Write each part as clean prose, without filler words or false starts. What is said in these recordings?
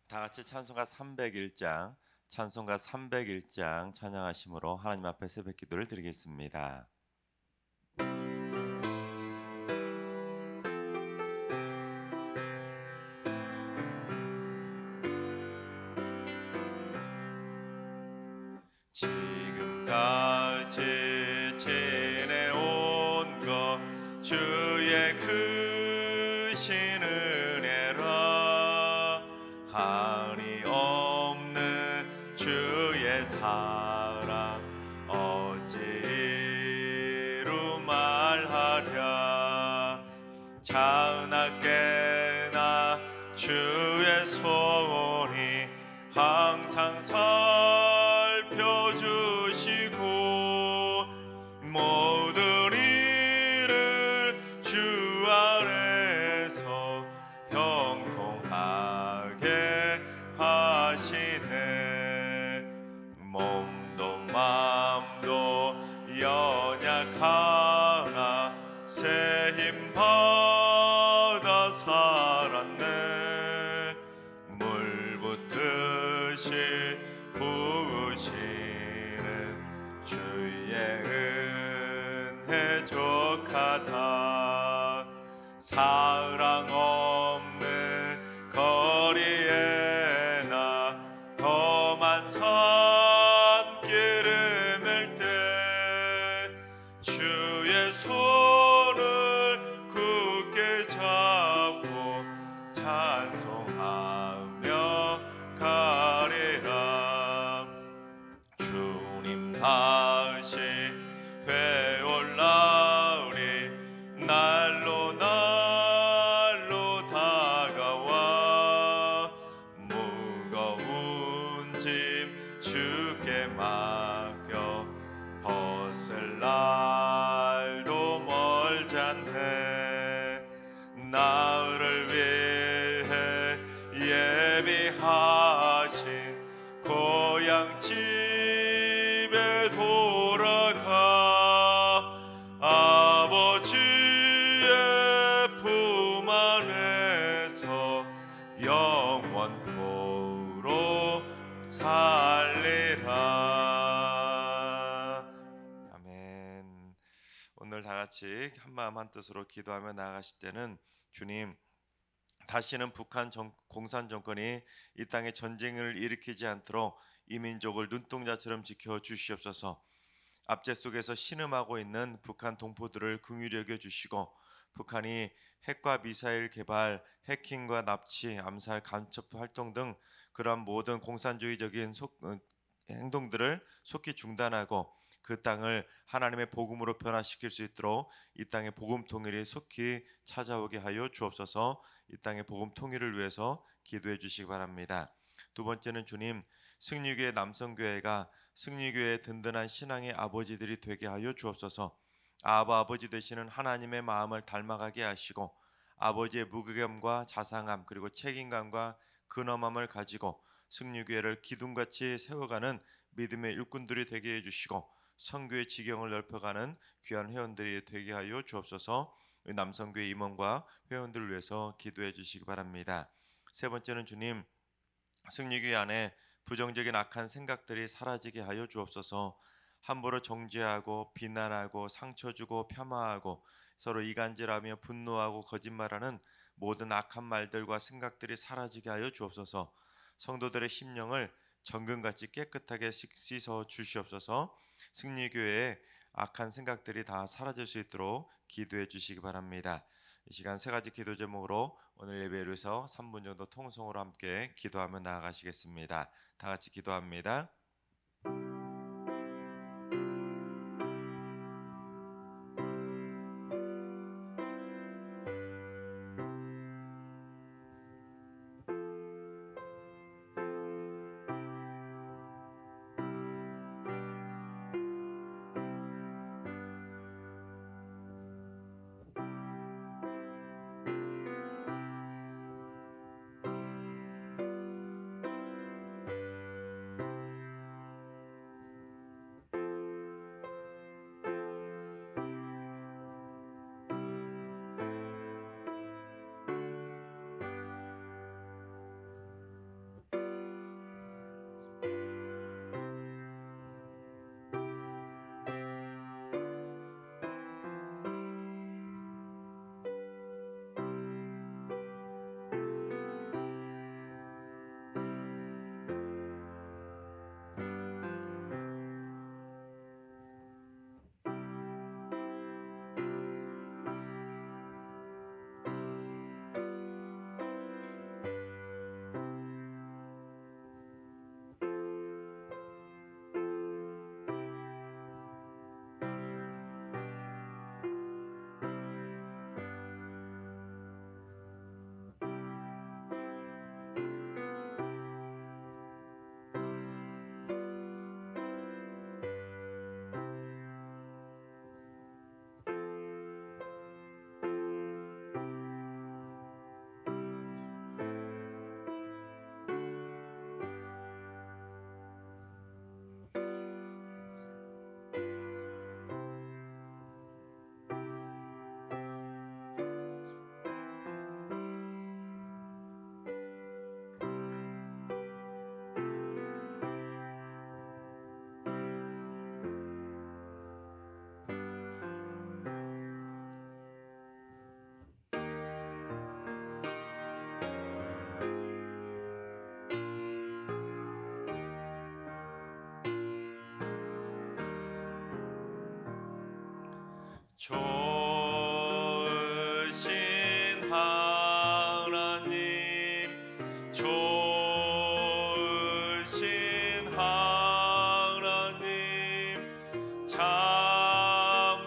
다 같이 찬송가 301장 찬양하심으로 하나님 앞에 새벽 기도를 드리겠습니다. 지금까지 지내온 것 주의 크신 은혜라. 한이 없는 주의 사랑 어찌로 말하랴. 작나깨나 주의 손이 항상 살펴주시고 모든 일을 주 안에서 형통하게 하시네. 몸도 마음도 연약하나 새 힘 받아 살았네. 물 붓듯이 부으시는 주의 은혜 족하다. 사랑 없는 거리에 나 험한 산길을 밀 때 주의 손을 굳게 잡고 찬송하며 가리라. 주님 다시 되올라오리. 날로 날로 다가와 무거운 짐 주께 맡겨 벗을 날도 멀지 않네. 나를 위해 예비하신 고향 집에 돌아가 아버지의 품 안에서 영원토록 살리라. 아멘. 오늘 다 같이 한마음 한뜻으로 기도하며 나아가실 때는 주님, 다시는 북한 공산 정권이 이 땅에 전쟁을 일으키지 않도록 이 민족을 눈동자처럼 지켜 주시옵소서. 압제 속에서 신음하고 있는 북한 동포들을 긍휼히 여겨 주시고, 북한이 핵과 미사일 개발, 해킹과 납치, 암살, 간첩 활동 등 그러한 모든 공산주의적인 행동들을 속히 중단하고 그 땅을 하나님의 복음으로 변화시킬 수 있도록 이 땅의 복음 통일이 속히 찾아오게 하여 주옵소서. 이 땅의 복음 통일을 위해서 기도해 주시기 바랍니다. 두 번째는 주님, 승리교회 남성교회가 승리교회의 든든한 신앙의 아버지들이 되게 하여 주옵소서. 아버지 되시는 하나님의 마음을 닮아가게 하시고 아버지의 무게감과 자상함 그리고 책임감과 근엄함을 가지고 승리교회를 기둥같이 세워가는 믿음의 일꾼들이 되게 해주시고 선교의 지경을 넓혀가는 귀한 회원들이 되게 하여 주옵소서. 남성교회 임원과 회원들을 위해서 기도해 주시기 바랍니다. 세 번째는 주님, 승리교회 안에 부정적인 악한 생각들이 사라지게 하여 주옵소서. 함부로 정죄하고 비난하고 상처 주고 폄하하고 서로 이간질하며 분노하고 거짓말하는 모든 악한 말들과 생각들이 사라지게 하여 주옵소서. 성도들의 심령을 정금같이 깨끗하게 씻어 주시옵소서. 승리교회의 악한 생각들이 다 사라질 수 있도록 기도해 주시기 바랍니다. 이 시간 세 가지 기도 제목으로 오늘 예배를 위해서 3분 정도 통성으로 함께 기도하며 나아가시겠습니다. 다 같이 기도합니다. 좋으신 하나님, 좋으신 하나님, 참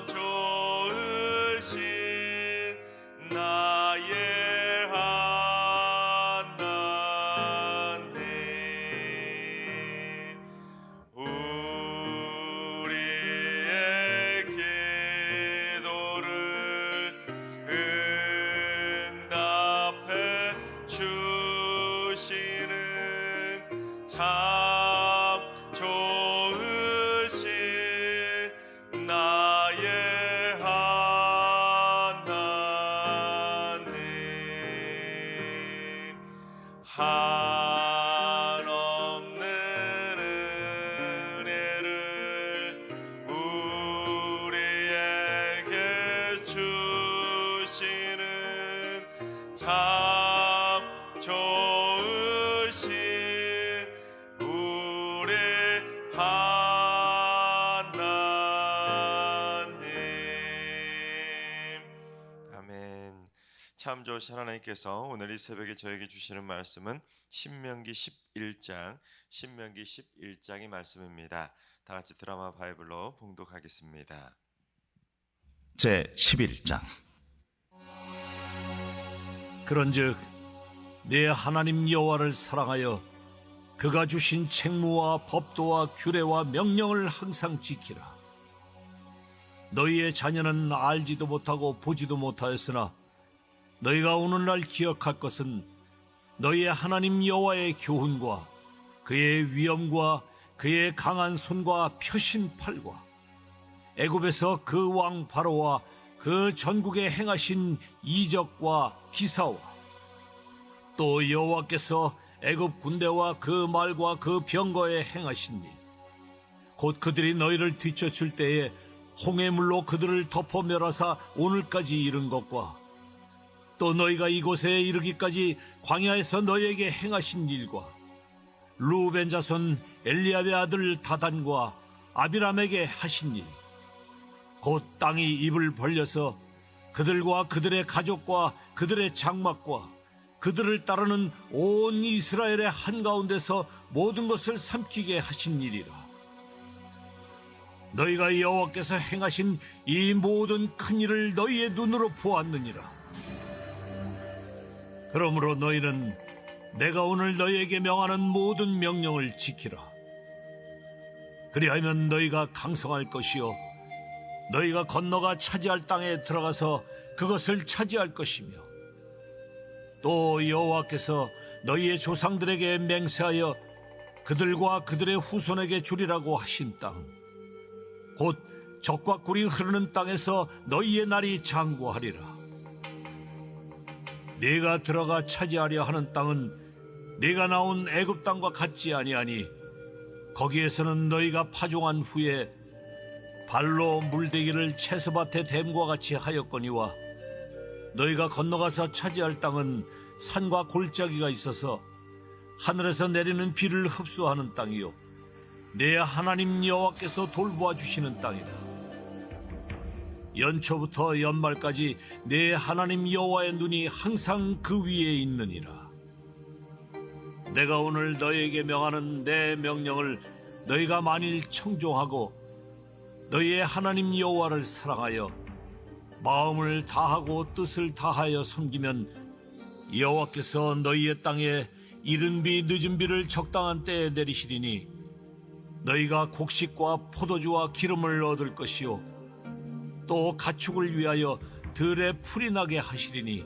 좋으신 나의 하나님. 우리의 기도를 응답해 주시는 참 좋으신 나의 하나님. 한없는 은혜를 우리에게 주시는 참 좋으신 우리 하나님. 아멘. 참 좋으신 하나님께서 오늘 이 새벽에 저에게 주시는 말씀은 신명기 11장의 말씀입니다. 다 같이 드라마 바이블로 봉독하겠습니다. 제 11장. 그런즉 내 하나님 여호와를 사랑하여 그가 주신 책무와 법도와 규례와 명령을 항상 지키라. 너희의 자녀는 알지도 못하고 보지도 못하였으나 너희가 오늘날 기억할 것은 너희의 하나님 여호와의 교훈과 그의 위엄과 그의 강한 손과 펴신 팔과 애굽에서 그 왕 바로와 그 전국에 행하신 이적과 기사와 또 여호와께서 애굽 군대와 그 말과 그 병거에 행하신 일, 곧 그들이 너희를 뒤쫓을 때에 홍해물로 그들을 덮어 멸하사 오늘까지 이른 것과 또 너희가 이곳에 이르기까지 광야에서 너희에게 행하신 일과 루벤 자손 엘리압의 아들 다단과 아비람에게 하신 일, 곧 땅이 입을 벌려서 그들과 그들의 가족과 그들의 장막과 그들을 따르는 온 이스라엘의 한가운데서 모든 것을 삼키게 하신 일이라. 너희가 여호와께서 행하신 이 모든 큰 일을 너희의 눈으로 보았느니라. 그러므로 너희는 내가 오늘 너희에게 명하는 모든 명령을 지키라. 그리하면 너희가 강성할 것이요 너희가 건너가 차지할 땅에 들어가서 그것을 차지할 것이며 또 여호와께서 너희의 조상들에게 맹세하여 그들과 그들의 후손에게 주리라고 하신 땅, 곧 젖과 꿀이 흐르는 땅에서 너희의 날이 장구하리라. 네가 들어가 차지하려 하는 땅은 네가 나온 애굽 땅과 같지 아니하니 거기에서는 너희가 파종한 후에 발로 물대기를 채소밭에 댐과 같이 하였거니와 너희가 건너가서 차지할 땅은 산과 골짜기가 있어서 하늘에서 내리는 비를 흡수하는 땅이요 내 하나님 여호와께서 돌보아 주시는 땅이다. 연초부터 연말까지 내 하나님 여호와의 눈이 항상 그 위에 있느니라. 내가 오늘 너희에게 명하는 내 명령을 너희가 만일 청종하고 너희의 하나님 여호와를 사랑하여 마음을 다하고 뜻을 다하여 섬기면 여호와께서 너희의 땅에 이른 비 늦은 비를 적당한 때에 내리시리니 너희가 곡식과 포도주와 기름을 얻을 것이요 또 가축을 위하여 들에 풀이 나게 하시리니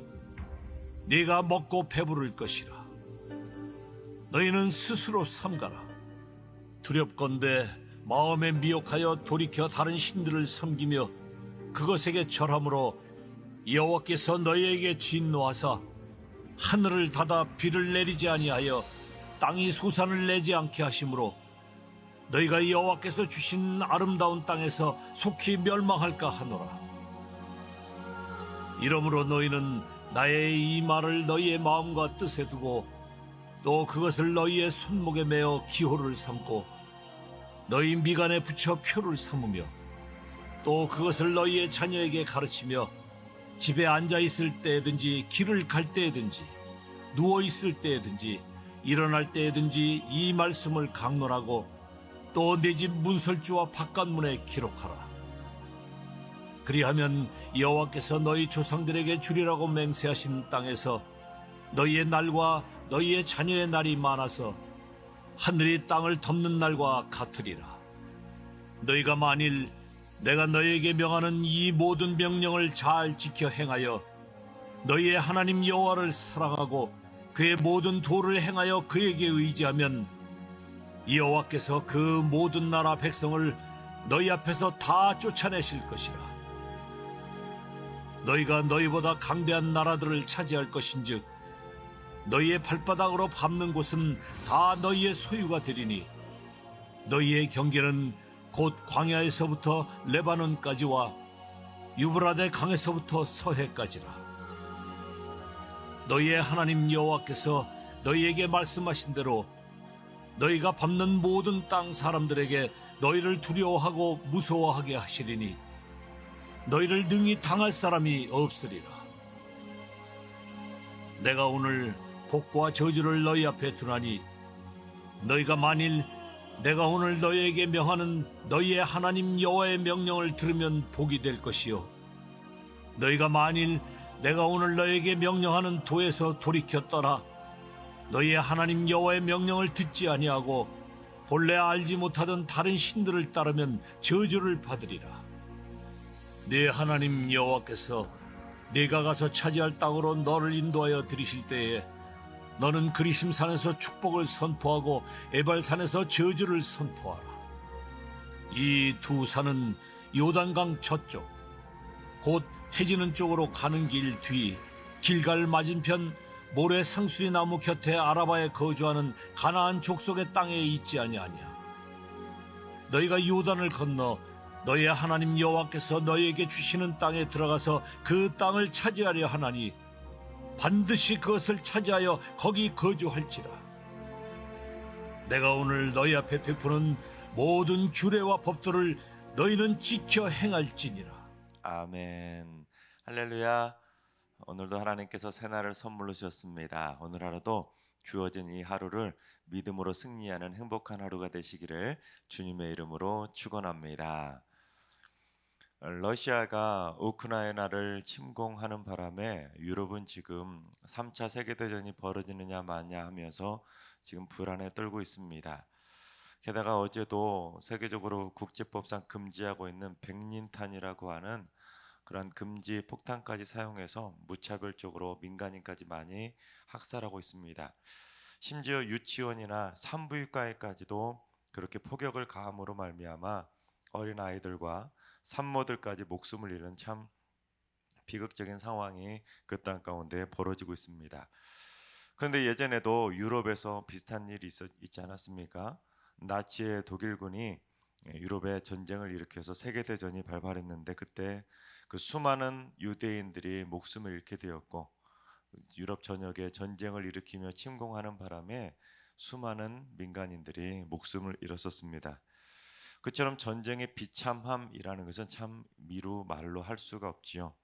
네가 먹고 배부를 것이라. 너희는 스스로 삼가라. 두렵건대 마음에 미혹하여 돌이켜 다른 신들을 섬기며 그것에게 절함으로 여호와께서 너희에게 진노하사 하늘을 닫아 비를 내리지 아니하여 땅이 소산을 내지 않게 하심으로 너희가 여호와께서 주신 아름다운 땅에서 속히 멸망할까 하노라. 이러므로 너희는 나의 이 말을 너희의 마음과 뜻에 두고 또 그것을 너희의 손목에 매어 기호를 삼고 너희 미간에 붙여 표를 삼으며 또 그것을 너희의 자녀에게 가르치며 집에 앉아 있을 때든지 길을 갈 때든지 누워 있을 때든지 일어날 때든지 이 말씀을 강론하고 또 내 집 문설주와 바깥문에 기록하라. 그리하면 여호와께서 너희 조상들에게 주리라고 맹세하신 땅에서 너희의 날과 너희의 자녀의 날이 많아서 하늘이 땅을 덮는 날과 같으리라. 너희가 만일 내가 너희에게 명하는 이 모든 명령을 잘 지켜 행하여 너희의 하나님 여호와를 사랑하고 그의 모든 도를 행하여 그에게 의지하면 여호와께서 그 모든 나라 백성을 너희 앞에서 다 쫓아내실 것이라. 너희가 너희보다 강대한 나라들을 차지할 것인즉 너희의 발바닥으로 밟는 곳은 다 너희의 소유가 되리니 너희의 경계는 곧 광야에서부터 레바논까지와 유브라데 강에서부터 서해까지라. 너희의 하나님 여호와께서 너희에게 말씀하신 대로 너희가 밟는 모든 땅 사람들에게 너희를 두려워하고 무서워하게 하시리니 너희를 능히 당할 사람이 없으리라. 내가 오늘 복과 저주를 너희 앞에 두나니 너희가 만일 내가 오늘 너희에게 명하는 너희의 하나님 여호와의 명령을 들으면 복이 될 것이요 너희가 만일 내가 오늘 너희에게 명령하는 도에서 돌이켜 떠나 너희의 하나님 여호와의 명령을 듣지 아니하고 본래 알지 못하던 다른 신들을 따르면 저주를 받으리라. 네 하나님 여호와께서 네가 가서 차지할 땅으로 너를 인도하여 들이실 때에 너는 그리심산에서 축복을 선포하고 에발산에서 저주를 선포하라. 이 두 산은 요단강 저쪽 곧 해지는 쪽으로 가는 길 뒤 길갈 맞은편 모래 상수리 나무 곁에 아라바에 거주하는 가나안 족속의 땅에 있지 아니하냐. 너희가 요단을 건너 너희의 하나님 여호와께서 너희에게 주시는 땅에 들어가서 그 땅을 차지하려 하나니 반드시 그것을 차지하여 거기 거주할지라. 내가 오늘 너희 앞에 베푸는 모든 규례와 법도를 너희는 지켜 행할지니라. 아멘. 할렐루야. 오늘도 하나님께서 새날을 선물로 주셨습니다. 오늘 하루도 주어진 이 하루를 믿음으로 승리하는 행복한 하루가 되시기를 주님의 이름으로 축원합니다. 러시아가 우크라이나를 침공하는 바람에 유럽은 지금 3차 세계대전이 벌어지느냐 마냐 하면서 지금 불안에 떨고 있습니다. 게다가 어제도 세계적으로 국제법상 금지하고 있는 백린탄이라고 하는 그런 금지 폭탄까지 사용해서 무차별적으로 민간인까지 많이 학살하고 있습니다. 심지어 유치원이나 산부인과에까지도 그렇게 폭격을 가함으로 말미암아 어린 아이들과 산모들까지 목숨을 잃은 참 비극적인 상황이 그 땅 가운데 벌어지고 있습니다. 그런데 예전에도 유럽에서 비슷한 일이 있지 않았습니까? 나치의 독일군이 유럽에 전쟁을 일으켜서 세계대전이 발발했는데 그때 그 수많은 유대인들이 목숨을 잃게 되었고 유럽 전역에 전쟁을 일으키며 침공하는 바람에 수많은 민간인들이 목숨을 잃었었습니다. 그처럼 전쟁의 비참함이라는 것은 참 미루 말로 할 수가 없지요.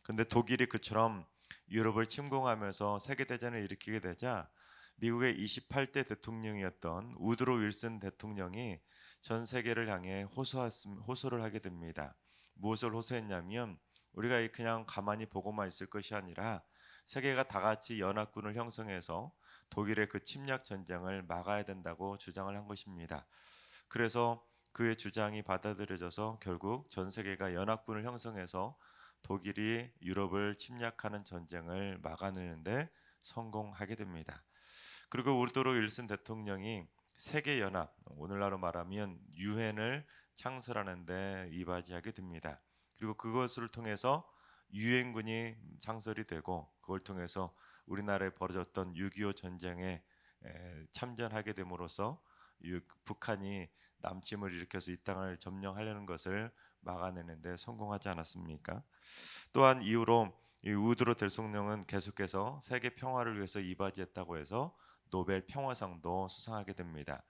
그런데 독일이 그처럼 유럽을 침공하면서 세계대전을 일으키게 되자 미국의 28대 대통령이었던 우드로 윌슨 대통령이 전 세계를 향해 호소를 하게 됩니다. 무엇을 호소했냐면 우리가 그냥 가만히 보고만 있을 것이 아니라 세계가 다 같이 연합군을 형성해서 독일의 그 침략 전쟁을 막아야 된다고 주장을 한 것입니다. 그래서 그의 주장이 받아들여져서 결국 전 세계가 연합군을 형성해서 독일이 유럽을 침략하는 전쟁을 막아내는데 성공하게 됩니다. 그리고 우드로 윌슨 대통령이 세계연합, 오늘날로 말하면 유엔을 창설하는데 이바지하게 됩니다. 그리고 그것을 통해서 유엔군이 창설이 되고 그걸 통해서 우리나라에 벌어졌던 6.25 전쟁에 참전하게 됨으로써 북한이 남침을 일으켜서 이 땅을 점령하려는 것을 막아내는데 성공하지 않았습니까? 또한 이후로 이 우드로 대통령은 계속해서 세계 평화를 위해서 이바지했다고 해서 노벨 평화상도 수상하게 됩니다.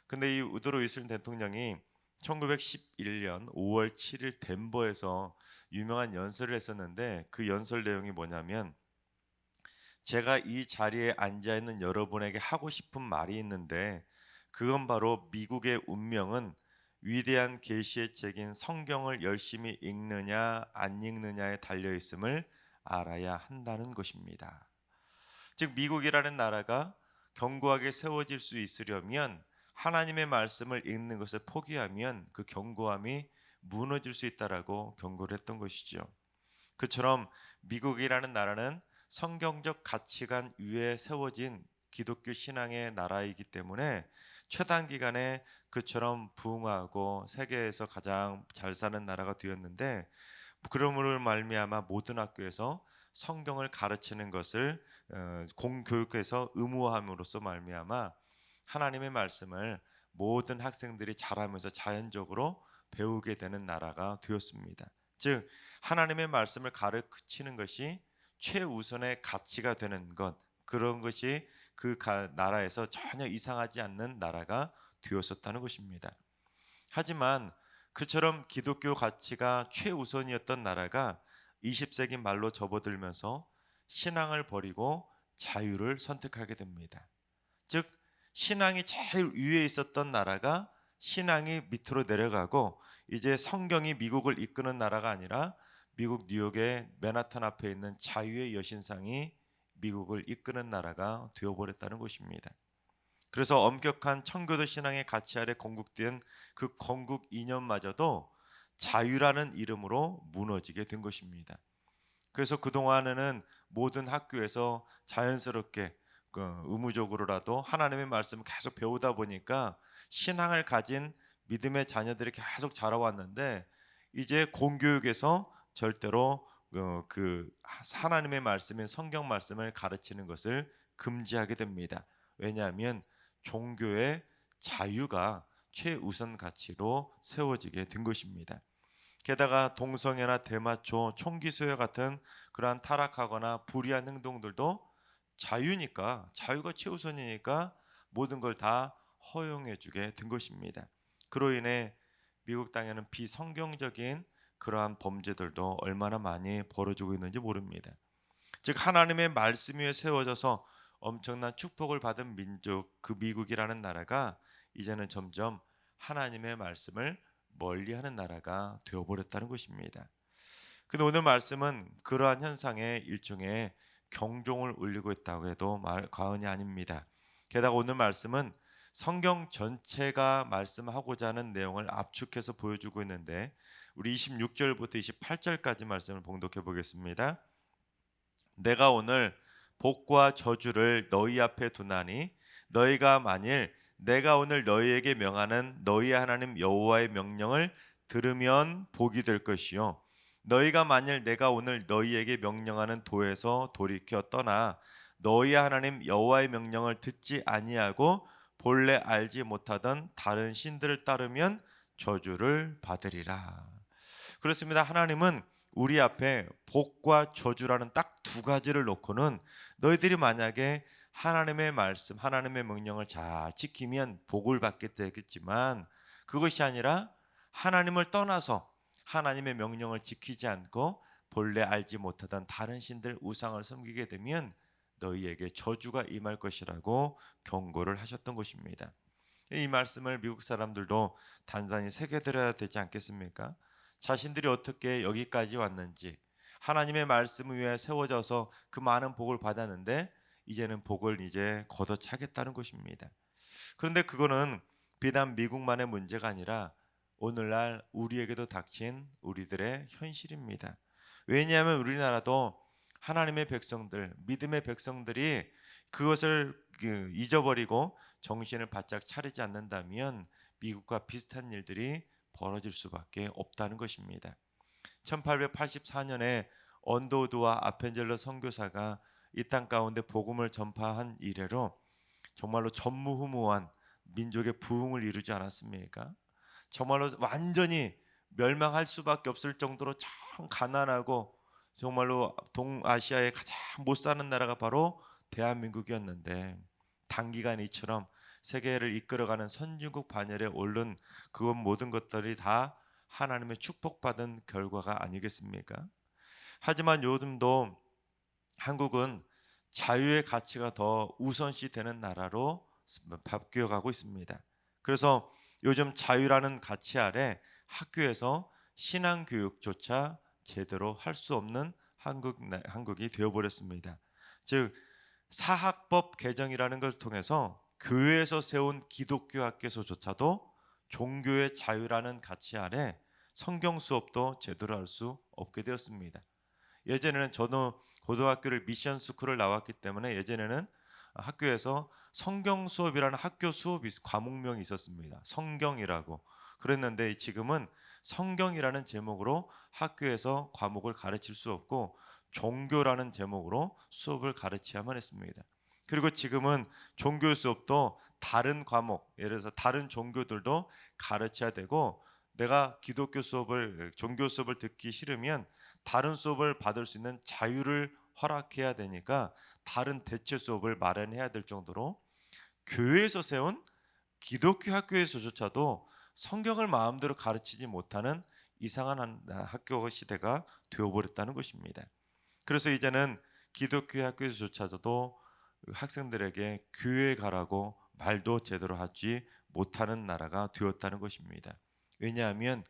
근데 이 우드로 윌슨 대통령이 1911년 5월 7일 덴버에서 유명한 연설을 했었는데 그 연설 내용이 뭐냐면 제가 이 자리에 앉아 있는 여러분에게 하고 싶은 말이 있는데 그건 바로 미국의 운명은 위대한 계시의 책인 성경을 열심히 읽느냐 안 읽느냐에 달려 있음을 알아야 한다는 것입니다. 즉 미국이라는 나라가 견고하게 세워질 수 있으려면 하나님의 말씀을 읽는 것을 포기하면 그 견고함이 무너질 수 있다라고 경고를 했던 것이죠. 그처럼 미국이라는 나라는 성경적 가치관 위에 세워진 기독교 신앙의 나라이기 때문에 최단 기간에 그처럼 부흥하고 세계에서 가장 잘 사는 나라가 되었는데 그러므로 말미암아 모든 학교에서 성경을 가르치는 것을 공교육에서 의무화함으로써 말미암아 하나님의 말씀을 모든 학생들이 자라면서 자연적으로 배우게 되는 나라가 되었습니다. 즉 하나님의 말씀을 가르치는 것이 최우선의 가치가 되는 것, 그런 것이 그 나라에서 전혀 이상하지 않는 나라가 되었었다는 것입니다. 하지만 그처럼 기독교 가치가 최우선이었던 나라가 20세기 말로 접어들면서 신앙을 버리고 자유를 선택하게 됩니다. 즉 신앙이 제일 위에 있었던 나라가 신앙이 밑으로 내려가고 이제 성경이 미국을 이끄는 나라가 아니라 미국 뉴욕의 맨하탄 앞에 있는 자유의 여신상이 미국을 이끄는 나라가 되어버렸다는 것입니다. 그래서 엄격한 청교도 신앙의 가치 아래 건국된 그 건국 이념마저도 자유라는 이름으로 무너지게 된 것입니다. 그래서 그동안에는 모든 학교에서 자연스럽게 의무적으로라도 하나님의 말씀을 계속 배우다 보니까 신앙을 가진 믿음의 자녀들이 계속 자라왔는데 이제 공교육에서 절대로 그 하나님의 말씀인 성경 말씀을 가르치는 것을 금지하게 됩니다. 왜냐하면 종교의 자유가 최우선 가치로 세워지게 된 것입니다. 게다가 동성애나 대마초, 총기 수요 같은 그러한 타락하거나 불의한 행동들도 자유니까 자유가 최우선이니까 모든 걸 다 허용해 주게 된 것입니다. 그로 인해 미국 땅에는 비성경적인 그러한 범죄들도 얼마나 많이 벌어지고 있는지 모릅니다. 즉 하나님의 말씀 위에 세워져서 엄청난 축복을 받은 민족 그 미국이라는 나라가 이제는 점점 하나님의 말씀을 멀리하는 나라가 되어버렸다는 것입니다. 근데 오늘 말씀은 그러한 현상에 일종의 경종을 울리고 있다고 해도 과언이 아닙니다. 게다가 오늘 말씀은 성경 전체가 말씀하고자 하는 내용을 압축해서 보여주고 있는데 우리 26절부터 28절까지 말씀을 봉독해 보겠습니다. 내가 오늘 복과 저주를 너희 앞에 두나니 너희가 만일 내가 오늘 너희에게 명하는 너희 하나님 여호와의 명령을 들으면 복이 될 것이요 너희가 만일 내가 오늘 너희에게 명령하는 도에서 돌이켜 떠나 너희 하나님 여호와의 명령을 듣지 아니하고 본래 알지 못하던 다른 신들을 따르면 저주를 받으리라. 그렇습니다. 하나님은 우리 앞에 복과 저주라는 딱 두 가지를 놓고는 너희들이 만약에 하나님의 말씀, 하나님의 명령을 잘 지키면 복을 받게 되겠지만 그것이 아니라 하나님을 떠나서 하나님의 명령을 지키지 않고 본래 알지 못하던 다른 신들 우상을 섬기게 되면 너희에게 저주가 임할 것이라고 경고를 하셨던 것입니다. 이 말씀을 미국 사람들도 단단히 새겨들어야 되지 않겠습니까? 자신들이 어떻게 여기까지 왔는지 하나님의 말씀 위에 세워져서 그 많은 복을 받았는데 이제는 복을 이제 걷어차겠다는 것입니다. 그런데 그거는 비단 미국만의 문제가 아니라 오늘날 우리에게도 닥친 우리들의 현실입니다. 왜냐하면 우리나라도 하나님의 백성들, 믿음의 백성들이 그것을 잊어버리고 정신을 바짝 차리지 않는다면 미국과 비슷한 일들이 벌어질 수밖에 없다는 것입니다. 1884년에 언더우드와 아펜젤러 선교사가 이 땅 가운데 복음을 전파한 이래로 정말로 전무후무한 민족의 부흥을 이루지 않았습니까? 정말로 완전히 멸망할 수밖에 없을 정도로 참 가난하고 정말로 동아시아의 가장 못 사는 나라가 바로 대한민국이었는데 단기간에 이처럼 세계를 이끌어가는 선진국 반열에 오른 그것 모든 것들이 다 하나님의 축복받은 결과가 아니겠습니까? 하지만 요즘도 한국은 자유의 가치가 더 우선시 되는 나라로 바뀌어가고 있습니다. 그래서 요즘 자유라는 가치 아래 학교에서 신앙 교육조차 제대로 할 수 없는 한국이 되어버렸습니다. 즉 사학법 개정이라는 걸 통해서 교회에서 세운 기독교 학교에서조차도 종교의 자유라는 가치 아래 성경 수업도 제대로 할 수 없게 되었습니다. 예전에는 저도 고등학교를 미션 스쿨을 나왔기 때문에 예전에는 학교에서 성경 수업이라는 학교 수업이 과목명이 있었습니다. 성경이라고. 그랬는데 지금은 성경이라는 제목으로 학교에서 과목을 가르칠 수 없고 종교라는 제목으로 수업을 가르쳐야만 했습니다. 그리고 지금은 종교 수업도 다른 과목, 예를 들어서 다른 종교들도 가르쳐야 되고 내가 기독교 수업을 종교 수업을 듣기 싫으면 다른 수업을 받을 수 있는 자유를 허락해야 되니까 다른 대체 수업을 마련해야 될 정도로 교회에서 세운 기독교 학교에서조차도 성경을 마음대로 가르치지 못하는 이상한 학교 시대가 되어버렸다는 것입니다. 그래서 이제는 기독교 학교에서조차도 학생들에게 교회 가라고 말도 제대로 하지 못하는 나라가 되었다는 것입니다. 왜냐하면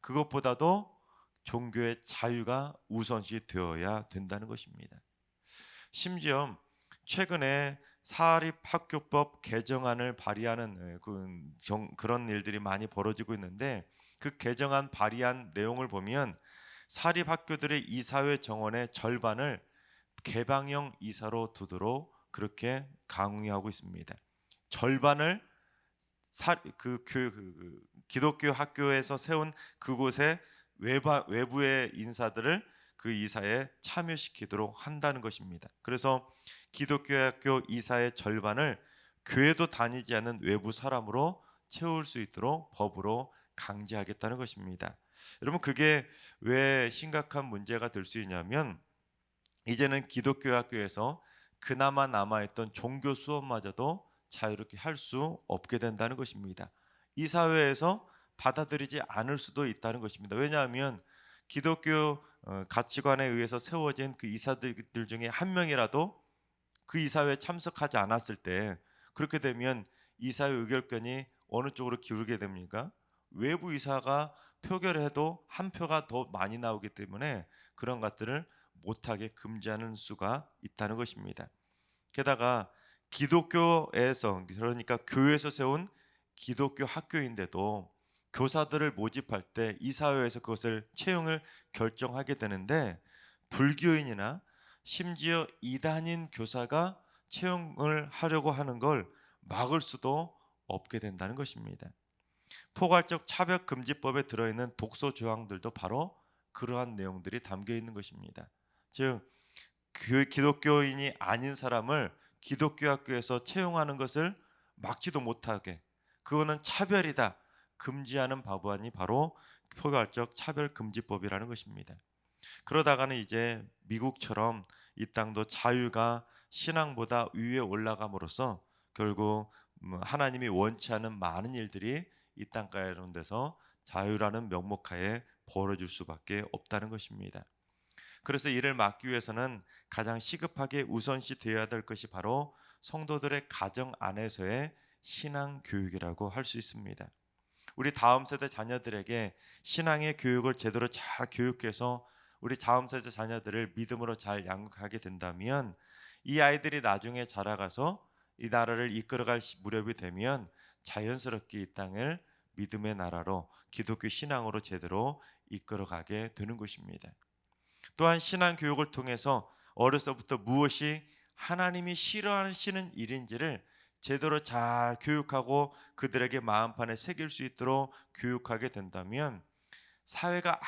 그것보다도 종교의 자유가 우선시 되어야 된다는 것입니다. 심지어 최근에 사립학교법 개정안을 발의하는 그런 일들이 많이 벌어지고 있는데 그 개정안 발의한 내용을 보면 사립학교들의 이사회 정원의 절반을 개방형 이사로 두도록 그렇게 강요하고 있습니다. 절반을 기독교 학교에서 세운 그곳에 외부의 인사들을 그 이사에 참여시키도록 한다는 것입니다. 그래서 기독교 학교 이사의 절반을 교회도 다니지 않는 외부 사람으로 채울 수 있도록 법으로 강제하겠다는 것입니다. 여러분 그게 왜 심각한 문제가 될 수 있냐면 이제는 기독교 학교에서 그나마 남아있던 종교 수업마저도 자유롭게 할 수 없게 된다는 것입니다. 이 사회에서 받아들이지 않을 수도 있다는 것입니다. 왜냐하면 기독교 가치관에 의해서 세워진 그 이사들 중에 한 명이라도 그 이사회에 참석하지 않았을 때 그렇게 되면 이사회 의결권이 어느 쪽으로 기울게 됩니까? 외부 이사가 표결해도 한 표가 더 많이 나오기 때문에 그런 것들을 못하게 금지하는 수가 있다는 것입니다. 게다가 기독교에서 그러니까 교회에서 세운 기독교 학교인데도 교사들을 모집할 때 이사회에서 그것을 채용을 결정하게 되는데 불교인이나 심지어 이단인 교사가 채용을 하려고 하는 걸 막을 수도 없게 된다는 것입니다. 포괄적 차별금지법에 들어있는 독소 조항들도 바로 그러한 내용들이 담겨 있는 것입니다. 즉 기독교인이 아닌 사람을 기독교 학교에서 채용하는 것을 막지도 못하게 그거는 차별이다 금지하는 법안이 바로 포괄적 차별금지법이라는 것입니다. 그러다가는 이제 미국처럼 이 땅도 자유가 신앙보다 위에 올라감으로써 결국 하나님이 원치 않은 많은 일들이 이 땅가운데서 자유라는 명목하에 벌어질 수밖에 없다는 것입니다. 그래서 이를 막기 위해서는 가장 시급하게 우선시 되어야 될 것이 바로 성도들의 가정 안에서의 신앙 교육이라고 할 수 있습니다. 우리 다음 세대 자녀들에게 신앙의 교육을 제대로 잘 교육해서 우리 다음 세대 자녀들을 믿음으로 잘 양육하게 된다면 이 아이들이 나중에 자라가서 이 나라를 이끌어갈 무렵이 되면 자연스럽게 이 땅을 믿음의 나라로 기독교 신앙으로 제대로 이끌어가게 되는 것입니다. 또한 신앙 교육을 통해서 어려서부터 무엇이 하나님이 싫어하시는 일인지를 제대로 잘 교육하고 그들에게 마음판에 새길 수 있도록 교육하게 된다면 사회가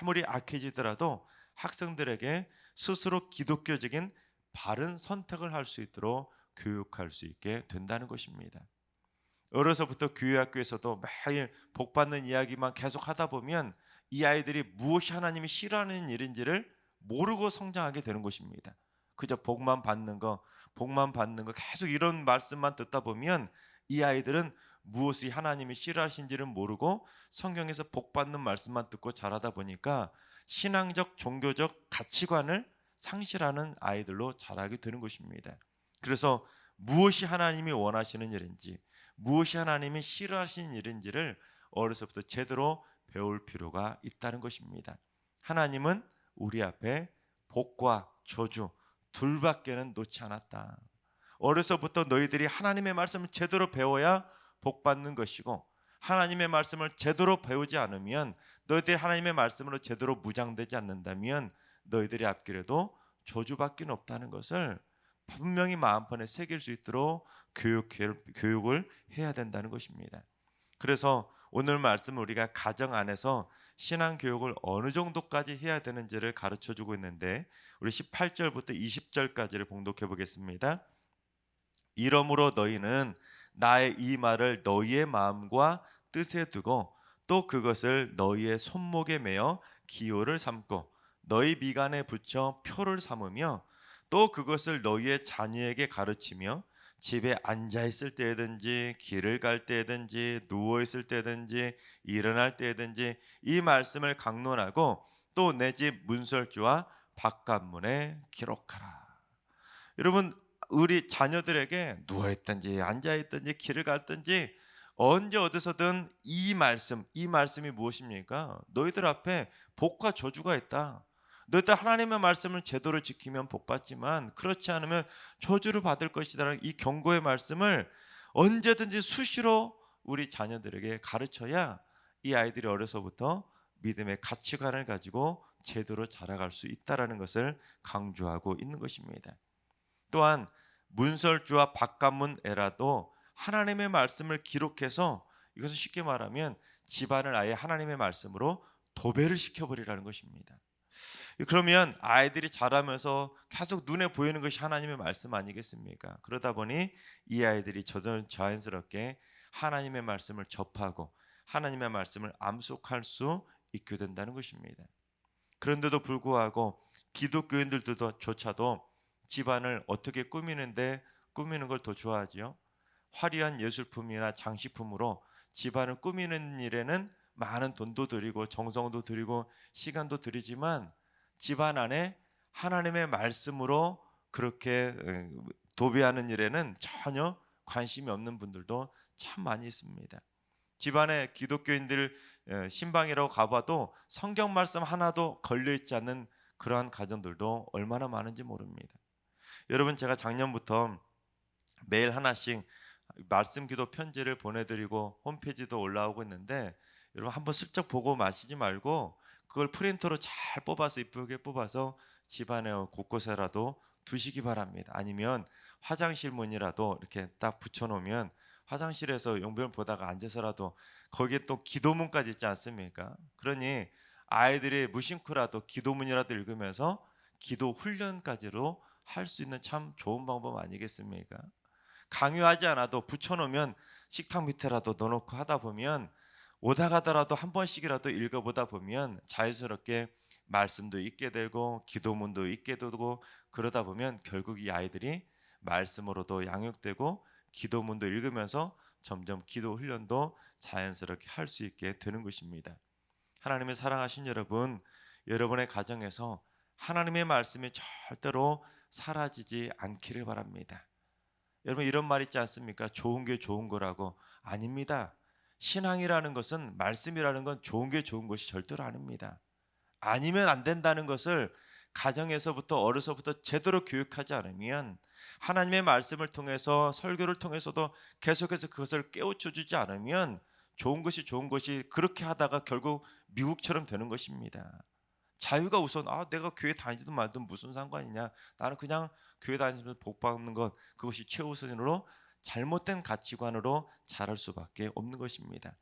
아무리 악해지더라도 학생들에게 스스로 기독교적인 바른 선택을 할 수 있도록 교육할 수 있게 된다는 것입니다. 어려서부터 교회 학교에서도 매일 복받는 이야기만 계속 하다 보면 이 아이들이 무엇이 하나님이 싫어하는 일인지를 모르고 성장하게 되는 것입니다. 그저 복만 받는 거 계속 이런 말씀만 듣다 보면 이 아이들은 무엇이 하나님이 싫어하신지를 모르고 성경에서 복받는 말씀만 듣고 자라다 보니까 신앙적 종교적 가치관을 상실하는 아이들로 자라게 되는 것입니다. 그래서 무엇이 하나님이 원하시는 일인지, 무엇이 하나님이 싫어하시는 일인지를 어려서부터 제대로 배울 필요가 있다는 것입니다. 하나님은 우리 앞에 복과 저주 둘밖에는 놓지 않았다. 어려서부터 너희들이 하나님의 말씀을 제대로 배워야 복 받는 것이고, 하나님의 말씀을 제대로 배우지 않으면, 너희들이 하나님의 말씀으로 제대로 무장되지 않는다면 너희들이 앞길에도 저주밖에 없다는 것을 분명히 마음판에 새길 수 있도록 교육을 해야 된다는 것입니다. 그래서 오늘 말씀 우리가 가정 안에서 신앙 교육을 어느 정도까지 해야 되는지를 가르쳐 주고 있는데, 우리 18절부터 20절까지를 봉독해 보겠습니다. 이러므로 너희는 나의 이 말을 너희의 마음과 뜻에 두고 또 그것을 너희의 손목에 매어 기호를 삼고 너희 미간에 붙여 표를 삼으며 또 그것을 너희의 자녀에게 가르치며 집에 앉아 있을 때든지 길을 갈 때든지 누워 있을 때든지 일어날 때든지 이 말씀을 강론하고 또 내 집 문설주와 바깥문에 기록하라. 여러분, 우리 자녀들에게 누워 있든지 앉아 있든지 길을 갔든지 언제 어디서든 이 말씀이 무엇입니까? 너희들 앞에 복과 저주가 있다. 너희들 하나님의 말씀을 제대로 지키면 복 받지만 그렇지 않으면 저주를 받을 것이다라는 이 경고의 말씀을 언제든지 수시로 우리 자녀들에게 가르쳐야 이 아이들이 어려서부터 믿음의 가치관을 가지고 제대로 자라갈 수 있다라는 것을 강조하고 있는 것입니다. 또한 문설주와 바깥문에라도 하나님의 말씀을 기록해서, 이것은 쉽게 말하면 집안을 아예 하나님의 말씀으로 도배를 시켜버리라는 것입니다. 그러면 아이들이 자라면서 계속 눈에 보이는 것이 하나님의 말씀 아니겠습니까? 그러다 보니 이 아이들이 자연스럽게 하나님의 말씀을 접하고 하나님의 말씀을 암송할 수 있게 된다는 것입니다. 그런데도 불구하고 기독교인들조차도 집안을 어떻게 꾸미는 걸 더 좋아하지요. 화려한 예술품이나 장식품으로 집안을 꾸미는 일에는 많은 돈도 들이고 정성도 들이고 시간도 들이지만 집안 안에 하나님의 말씀으로 그렇게 도배하는 일에는 전혀 관심이 없는 분들도 참 많이 있습니다. 집안에 기독교인들 신방이라고 가봐도 성경 말씀 하나도 걸려있지 않는 그러한 가정들도 얼마나 많은지 모릅니다. 여러분, 제가 작년부터 매일 하나씩 말씀 기도 편지를 보내드리고 홈페이지도 올라오고 있는데, 여러분 한번 슬쩍 보고 마시지 말고 그걸 프린터로 잘 뽑아서 이쁘게 뽑아서 집안에 곳곳에라도 두시기 바랍니다. 아니면 화장실 문이라도 이렇게 딱 붙여놓으면 화장실에서 용변 보다가 앉아서라도 거기에 또 기도문까지 있지 않습니까? 그러니 아이들이 무심코라도 기도문이라도 읽으면서 기도 훈련까지로 할 수 있는 참 좋은 방법 아니겠습니까? 강요하지 않아도 붙여놓으면 식탁 밑에라도 넣어놓고 하다 보면 오다 가더라도 한 번씩이라도 읽어보다 보면 자연스럽게 말씀도 읽게 되고 기도문도 읽게 되고, 그러다 보면 결국 이 아이들이 말씀으로도 양육되고 기도문도 읽으면서 점점 기도 훈련도 자연스럽게 할 수 있게 되는 것입니다. 하나님의 사랑하신 여러분, 여러분의 가정에서 하나님의 말씀이 절대로 사라지지 않기를 바랍니다. 여러분, 이런 말 있지 않습니까? 좋은 게 좋은 거라고. 아닙니다. 신앙이라는 것은, 말씀이라는 건 좋은 게 좋은 것이 절대로 아닙니다. 아니면 안 된다는 것을 가정에서부터 어려서부터 제대로 교육하지 않으면, 하나님의 말씀을 통해서 설교를 통해서도 계속해서 그것을 깨우쳐 주지 않으면 좋은 것이 그렇게 하다가 결국 미국처럼 되는 것입니다. 자유가 우선, 내가 교회 다니든 말든 무슨 상관이냐, 나는 그냥 교회 다니면서 복 받는 것, 그것이 최우선으로 잘못된 가치관으로 자랄 수밖에 없는 것입니다.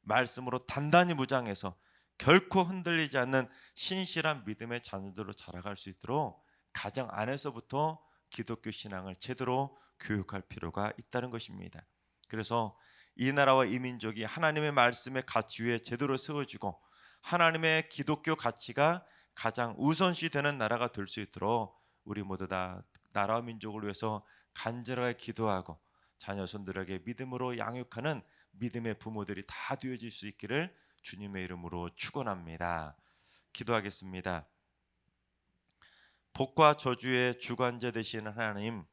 말씀으로 단단히 무장해서 결코 흔들리지 않는 신실한 믿음의 자녀들로 자라갈 수 있도록 가정 안에서부터 기독교 신앙을 제대로 교육할 필요가 있다는 것입니다. 그래서 이 나라와 이 민족이 하나님의 말씀의 가치 위에 제대로 세워지고 하나님의 기독교 가치가 가장 우선시 되는 나라가 될 수 있도록 우리 모두 다 나라와 민족을 위해서 간절하게 기도하고 자녀손들에게 믿음으로 양육하는 믿음의 부모들이 다 되어질 수 있기를 주님의 이름으로 축원합니다. 기도하겠습니다. 복과 저주의 주관자 되시는 하나님,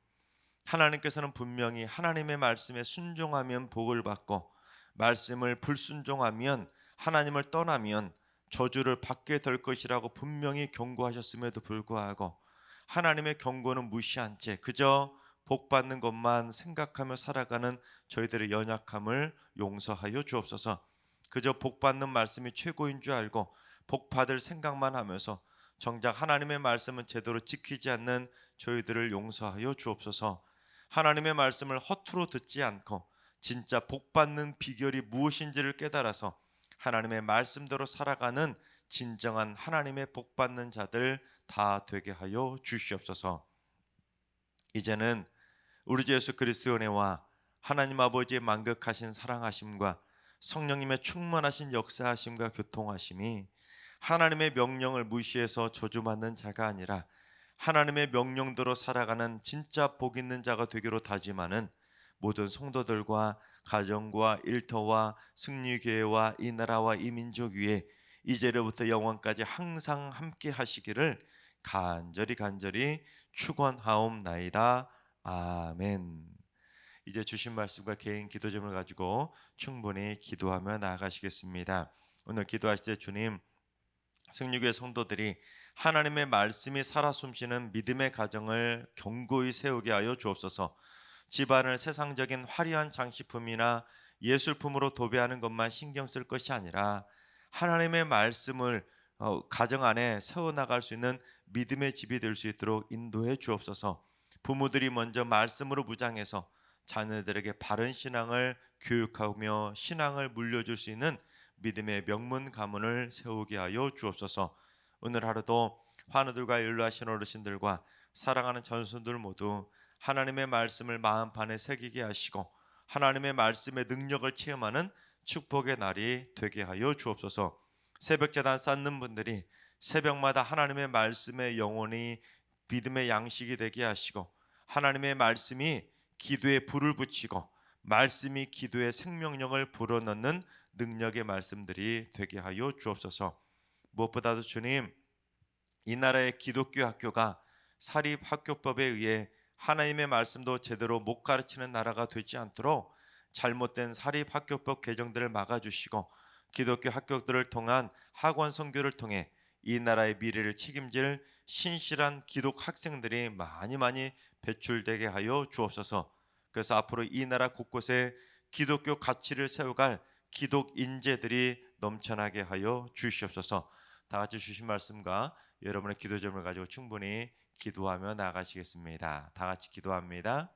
하나님께서는 분명히 하나님의 말씀에 순종하면 복을 받고 말씀을 불순종하면 하나님을 떠나면 저주를 받게 될 것이라고 분명히 경고하셨음에도 불구하고 하나님의 경고는 무시한 채 그저 복 받는 것만 생각하며 살아가는 저희들의 연약함을 용서하여 주옵소서. 그저 복 받는 말씀이 최고인 줄 알고 복 받을 생각만 하면서 정작 하나님의 말씀은 제대로 지키지 않는 저희들을 용서하여 주옵소서. 하나님의 말씀을 허투루 듣지 않고 진짜 복 받는 비결이 무엇인지를 깨달아서 하나님의 말씀대로 살아가는 진정한 하나님의 복 받는 자들 다 되게 하여 주시옵소서. 이제는 우리 주 예수 그리스도의 은혜와 하나님 아버지의 만극하신 사랑하심과 성령님의 충만하신 역사하심과 교통하심이 하나님의 명령을 무시해서 저주받는 자가 아니라 하나님의 명령대로 살아가는 진짜 복 있는 자가 되기로 다짐하는 모든 성도들과 가정과 일터와 승리교회와 이 나라와 이 민족 위에 이제로부터 영원까지 항상 함께 하시기를 간절히 축원하옵나이다. 아멘. 이제 주신 말씀과 개인 기도점을 가지고 충분히 기도하며 나아가시겠습니다. 오늘 기도하실 때 주님, 승리교회 성도들이 하나님의 말씀이 살아 숨쉬는 믿음의 가정을 견고히 세우게 하여 주옵소서. 집안을 세상적인 화려한 장식품이나 예술품으로 도배하는 것만 신경 쓸 것이 아니라 하나님의 말씀을 가정 안에 세워나갈 수 있는 믿음의 집이 될 수 있도록 인도해 주옵소서. 부모들이 먼저 말씀으로 무장해서 자녀들에게 바른 신앙을 교육하며 신앙을 물려줄 수 있는 믿음의 명문 가문을 세우게 하여 주옵소서. 오늘 하루도 환우들과 연로하신 어르신들과 사랑하는 전손들 모두 하나님의 말씀을 마음판에 새기게 하시고 하나님의 말씀의 능력을 체험하는 축복의 날이 되게 하여 주옵소서. 새벽제단 쌓는 분들이 새벽마다 하나님의 말씀에 영원히 믿음의 양식이 되게 하시고 하나님의 말씀이 기도에 불을 붙이고 말씀이 기도의 생명력을 불어넣는 능력의 말씀들이 되게 하여 주옵소서. 무엇보다도 주님, 이 나라의 기독교 학교가 사립학교법에 의해 하나님의 말씀도 제대로 못 가르치는 나라가 되지 않도록 잘못된 사립학교법 개정들을 막아주시고 기독교 학교들을 통한 학원 선교를 통해 이 나라의 미래를 책임질 신실한 기독 학생들이 많이 배출되게 하여 주옵소서. 그래서 앞으로 이 나라 곳곳에 기독교 가치를 세워갈 기독 인재들이 넘쳐나게 하여 주시옵소서. 다 같이 주신 말씀과 여러분의 기도점을 가지고 충분히 기도하며 나가시겠습니다. 다 같이 기도합니다.